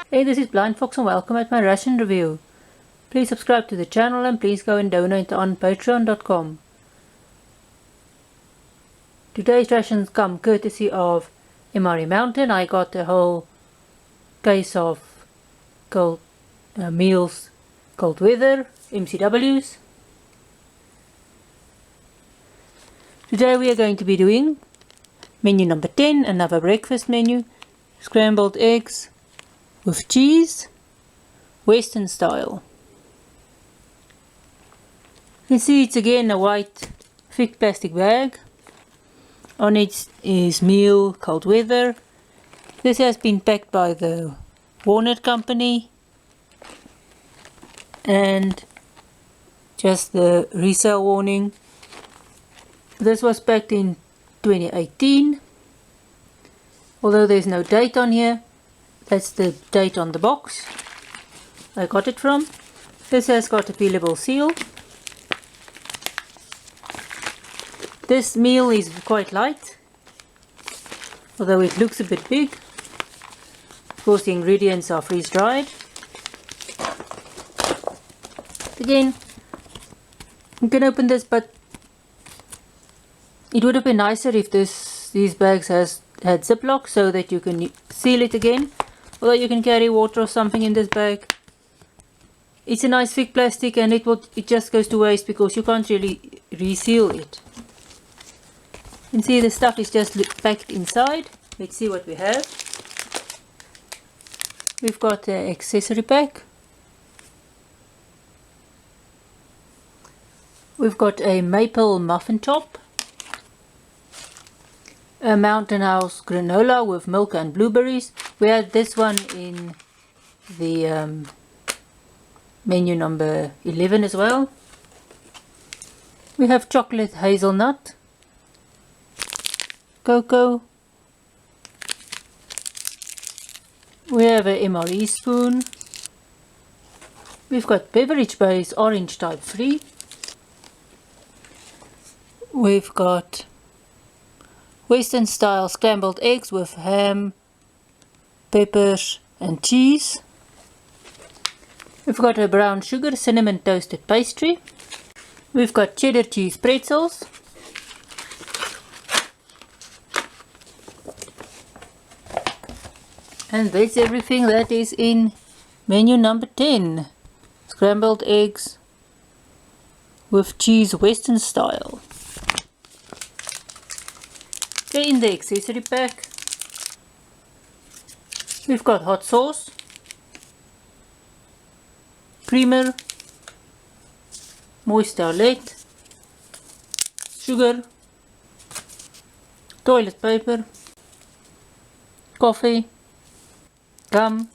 Hey, this is Blind Fox and welcome at my Ration review. Please subscribe to the channel and please go and donate on patreon.com. Today's rations come courtesy of MRE Mountain. I got a whole case of cold meals, cold weather, MCWs. Today we are going to be doing menu number 10, another breakfast menu, scrambled eggs with cheese, Western style. You can see it's again a white thick plastic bag. On it is meal, cold weather. This has been packed by the Walnut Company, and just the resale warning. This was packed in 2018, although there's no date on here. That's the date on the box I got it from. This has got a peelable seal. This meal is quite light, although it looks a bit big. Of course, the ingredients are freeze dried. Again, you can open this, but it would have been nicer if these bags had Ziploc so that you can seal it again. Although you can carry water or something in this bag. It's a nice thick plastic and it just goes to waste because you can't really reseal it. You can see the stuff is just packed inside. Let's see what we have. We've got an accessory pack. We've got a maple muffin top. A Mountain House granola with milk and blueberries. We had this one in the menu number 11 as well. We have chocolate hazelnut, cocoa. We have a MRE spoon. We've got beverage base orange type 3. We've got Western style scrambled eggs with ham, peppers and cheese. We've got a brown sugar cinnamon toasted pastry. We've got cheddar cheese pretzels. And that's everything that is in menu number 10. Scrambled eggs with cheese Western style. Okay, in the accessory pack, we've got hot sauce, creamer, moist towelette, sugar, toilet paper, coffee, gum,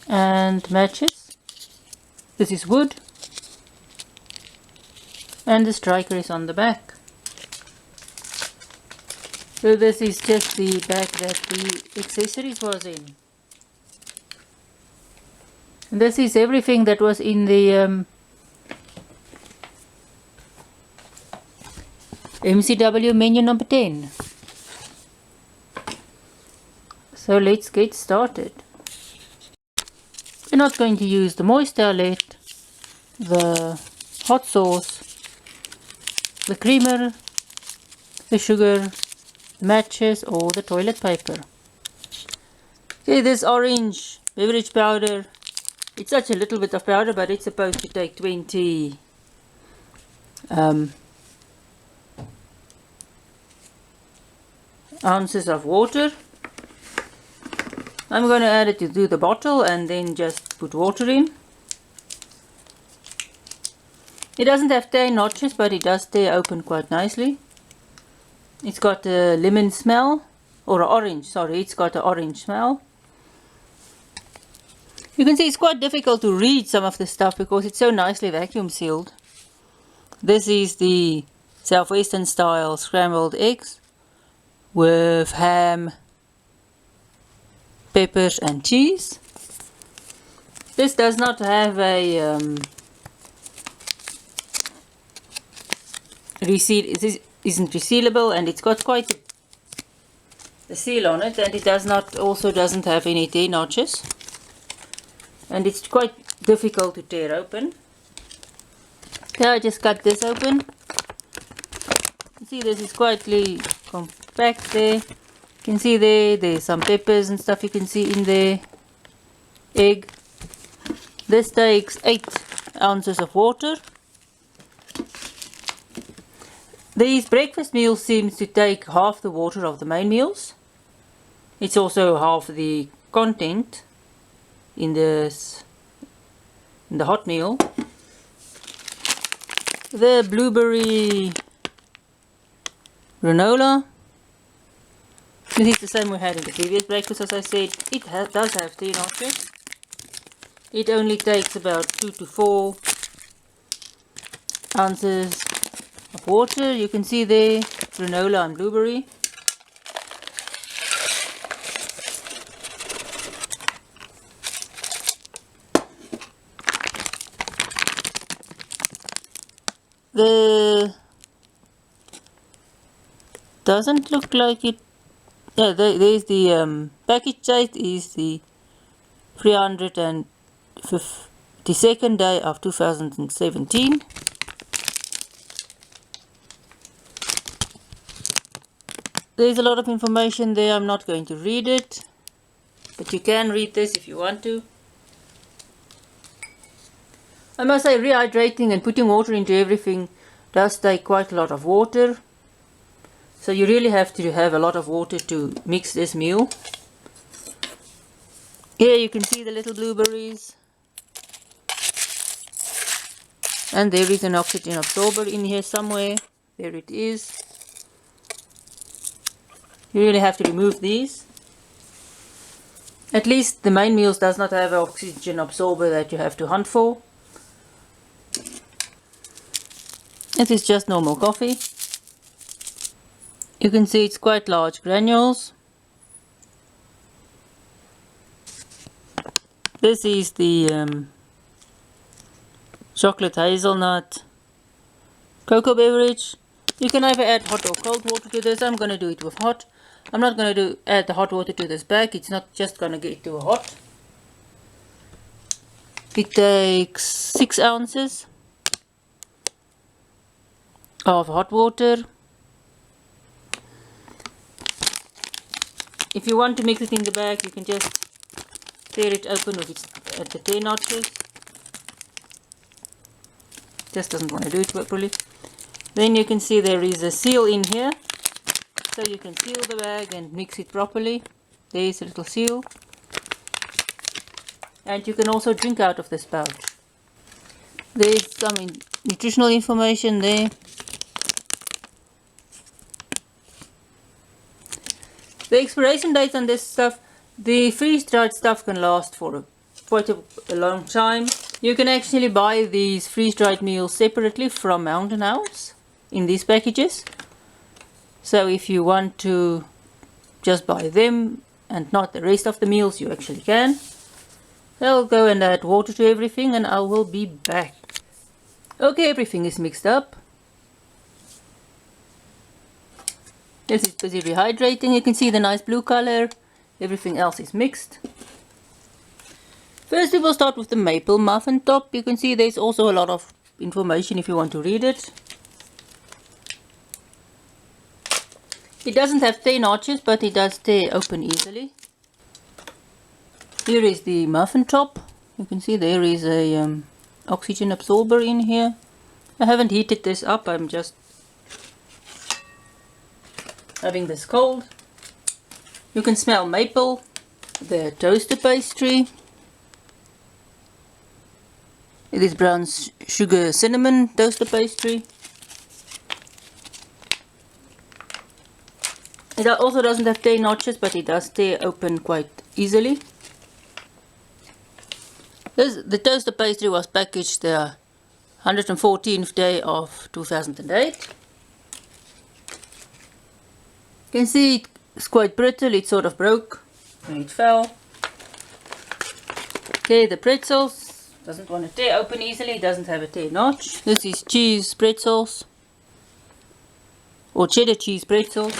and matches. This is wood, and the striker is on the back. So this is just the bag that the accessories was in. And this is everything that was in the MCW menu number 10. So let's get started. We're not going to use the moist towelette, the hot sauce, the creamer, the sugar, matches or the toilet paper. Okay, this orange beverage powder, it's such a little bit of powder, but it's supposed to take 20 ounces of water. I'm going to add it to the bottle and then just put water in. It doesn't have 10 notches, but it does tear open quite nicely. It's got a lemon smell, or orange, sorry, it's got an orange smell. You can see it's quite difficult to read some of the stuff because it's so nicely vacuum sealed. This is the Southwestern style scrambled eggs with ham, peppers and cheese. This does not have a reseal. It isn't resealable, and it's got quite the seal on it, and it doesn't have any tear notches, and it's quite difficult to tear open. So I just cut this open. You see this is quite compact there. You can see there's some peppers and stuff you can see in there. Egg. This takes 8 ounces of water. These breakfast meals seems to take half the water of the main meals. It's also half the content in the hot meal. The blueberry granola. This is the same we had in the previous breakfast, as I said. It does have tear notches. It only takes about 2 to 4 ounces of water. You can see there, granola and blueberry. Doesn't look like it. Yeah, there's the package date is the 352nd day of 2017. There's a lot of information there. I'm not going to read it, but you can read this if you want to. I must say, rehydrating and putting water into everything does take quite a lot of water. So you really have to have a lot of water to mix this meal. Here you can see the little blueberries. And there is an oxygen absorber in here somewhere. There it is. You really have to remove these. At least the main meals does not have an oxygen absorber that you have to hunt for. It is just normal coffee. You can see it's quite large granules. This is the chocolate hazelnut cocoa beverage. You can either add hot or cold water to this. I'm going to do it with hot. I'm not going to add the hot water to this bag. It's not just going to get too hot. It takes 6 ounces of hot water. If you want to mix it in the bag, you can just tear it open with its at the tear notches. Just doesn't want to do it properly. Then you can see there is a seal in here, so you can seal the bag and mix it properly. There is a little seal, and you can also drink out of this pouch. There is some nutritional information there. The expiration dates on this stuff, the freeze-dried stuff can last for quite a long time. You can actually buy these freeze-dried meals separately from Mountain House in these packages. So if you want to just buy them and not the rest of the meals, you actually can. I'll go and add water to everything and I will be back. Okay, everything is mixed up. This is busy rehydrating. You can see the nice blue color. Everything else is mixed. First we will start with the maple muffin top. You can see there's also a lot of information if you want to read it. It doesn't have tear notches, but it does tear open easily. Here is the muffin top. You can see there is a oxygen absorber in here. I haven't heated this up, I'm just having this cold. You can smell maple, the toaster pastry. It is brown sugar cinnamon toaster pastry. It also doesn't have tear notches, but it does tear open quite easily. The toaster pastry was packaged the 114th day of 2008. You can see it's quite brittle, it sort of broke when it fell. Okay, the pretzels, doesn't want to tear open easily, doesn't have a tear notch. This is cheese pretzels, or cheddar cheese pretzels.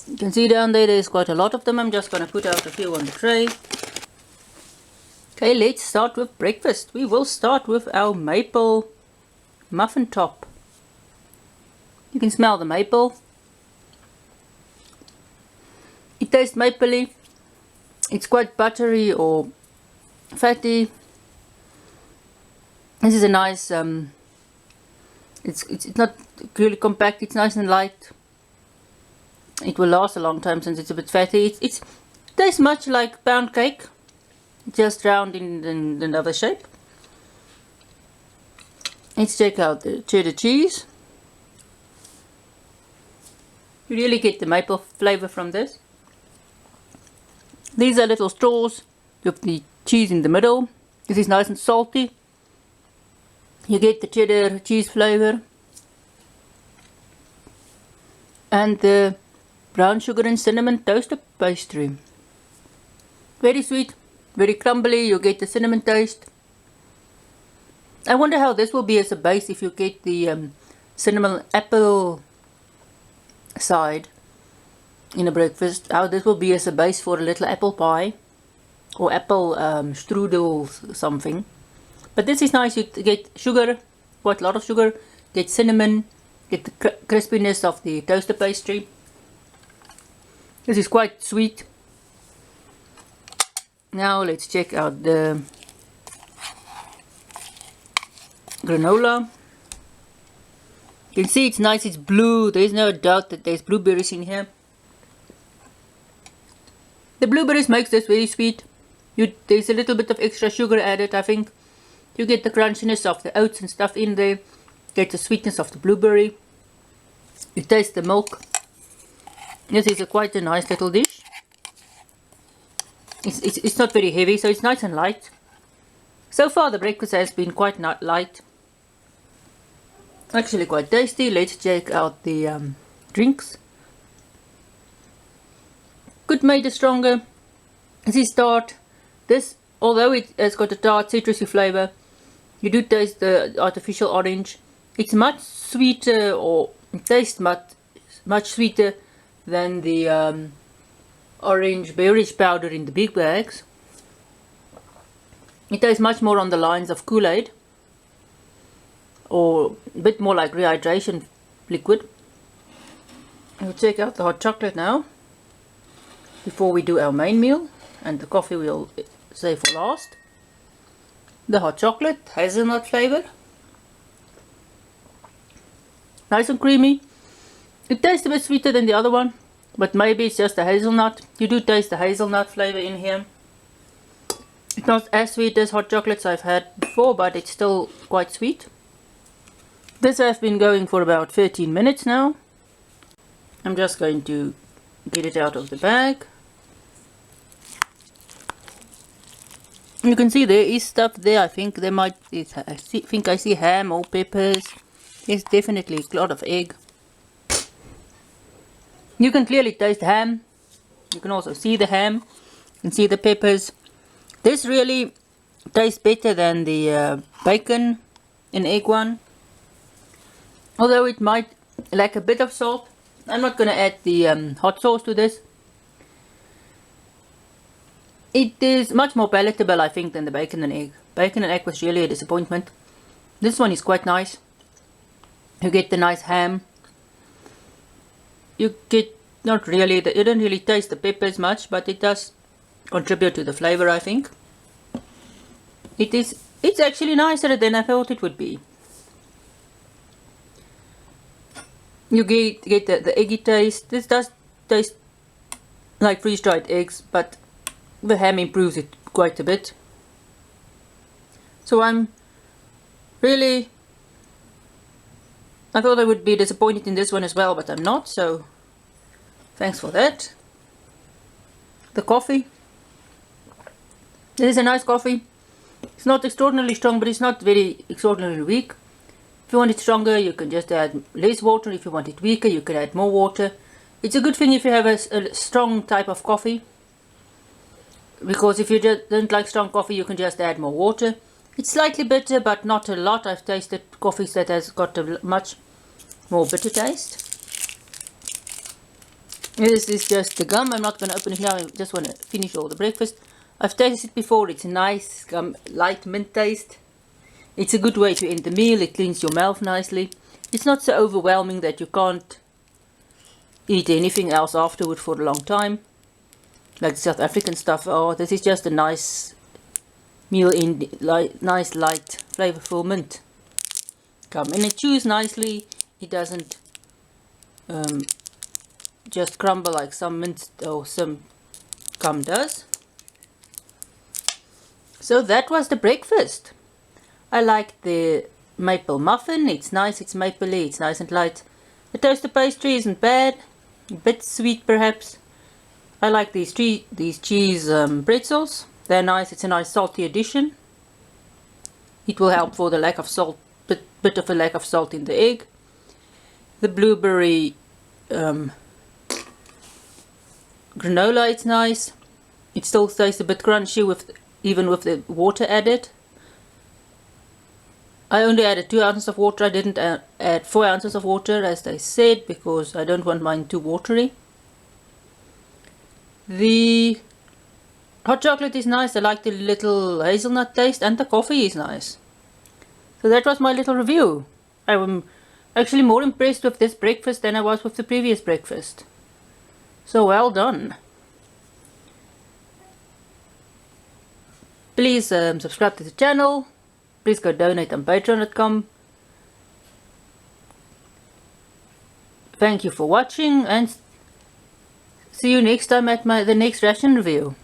You can see down there, there's quite a lot of them. I'm just going to put out a few on the tray. Okay, let's start with breakfast. We will start with our maple muffin top. You can smell the maple. It tastes mapley. It's quite buttery or fatty. This is a nice, it's not really compact, it's nice and light. It will last a long time since it's a bit fatty. It tastes much like pound cake, just round in another shape. Let's check out the cheddar cheese. You really get the maple flavor from this. These are little straws with the cheese in the middle. This is nice and salty. You get the cheddar cheese flavor. And the brown sugar and cinnamon toasted pastry. Very sweet, very crumbly. You get the cinnamon taste. I wonder how this will be as a base if you get the cinnamon apple side in a breakfast. How this will be as a base for a little apple pie or apple strudel something. But this is nice. You get sugar, quite a lot of sugar, get cinnamon, get the crispiness of the toaster pastry. This is quite sweet. Now let's check out the granola. You can see it's nice, it's blue. There's no doubt that there's blueberries in here. The blueberries makes this very sweet. There's a little bit of extra sugar added, I think. You get the crunchiness of the oats and stuff in there. Get the sweetness of the blueberry. You taste the milk. This is quite a nice little dish. It's not very heavy, so it's nice and light. So far the breakfast has been quite light. Actually quite tasty. Let's check out the drinks. Could make it stronger. This is tart. This, although it has got a tart citrusy flavor, you do taste the artificial orange. It's much sweeter, or it tastes much sweeter than the orange berries powder in the big bags. It tastes much more on the lines of Kool-Aid, or a bit more like rehydration liquid. We'll check out the hot chocolate now, before we do our main meal, and the coffee we'll save for last. The hot chocolate, hazelnut flavor. Nice and creamy. It tastes a bit sweeter than the other one, but maybe it's just the hazelnut. You do taste the hazelnut flavor in here. It's not as sweet as hot chocolates I've had before, but it's still quite sweet. This has been going for about 13 minutes now. I'm just going to get it out of the bag. You can see there is stuff there. I think there might. I think I see ham or peppers. There's definitely a lot of egg. You can clearly taste ham. You can also see the ham. You can see the peppers. This really tastes better than the bacon and egg one. Although it might lack a bit of salt. I'm not going to add the hot sauce to this. It is much more palatable, I think, than the bacon and egg. Bacon and egg was really a disappointment. This one is quite nice. You get the nice ham. You get not really, you don't really taste the peppers much, but it does contribute to the flavor, I think. It's actually nicer than I thought it would be. You get the eggy taste. This does taste like freeze-dried eggs, but the ham improves it quite a bit. So I'm really, I thought I would be disappointed in this one as well, but I'm not, so thanks for that. The coffee. This is a nice coffee. It's not extraordinarily strong, but it's not very extraordinarily weak. If you want it stronger, you can just add less water. If you want it weaker, you can add more water. It's a good thing if you have a strong type of coffee, because if you just don't like strong coffee, you can just add more water. It's slightly bitter, but not a lot. I've tasted coffees that has got a much more bitter taste. This is just the gum. I'm not going to open it now. I just want to finish all the breakfast. I've tasted it before. It's a nice gum, light mint taste. It's a good way to end the meal. It cleans your mouth nicely. It's not so overwhelming that you can't eat anything else afterward for a long time. Like the South African stuff. Oh, this is just a nice meal in nice light flavorful mint gum. And it chews nicely. It doesn't just crumble like some mint or some gum does. So that was the breakfast. I like the maple muffin. It's nice, it's mapley, it's nice and light. The toasted pastry isn't bad, a bit sweet perhaps. I like these cheese pretzels. They're nice. It's a nice salty addition. It will help for the lack of salt, bit of a lack of salt in the egg. The blueberry granola, it's nice. It still tastes a bit crunchy even with the water added. I only added 2 ounces of water. I didn't add 4 ounces of water as they said, because I don't want mine too watery. The hot chocolate is nice. I like the little hazelnut taste, and the coffee is nice. So that was my little review. I'm actually more impressed with this breakfast than I was with the previous breakfast. So well done. Please subscribe to the channel. Please go donate on patreon.com. Thank you for watching, and see you next time at the next ration review.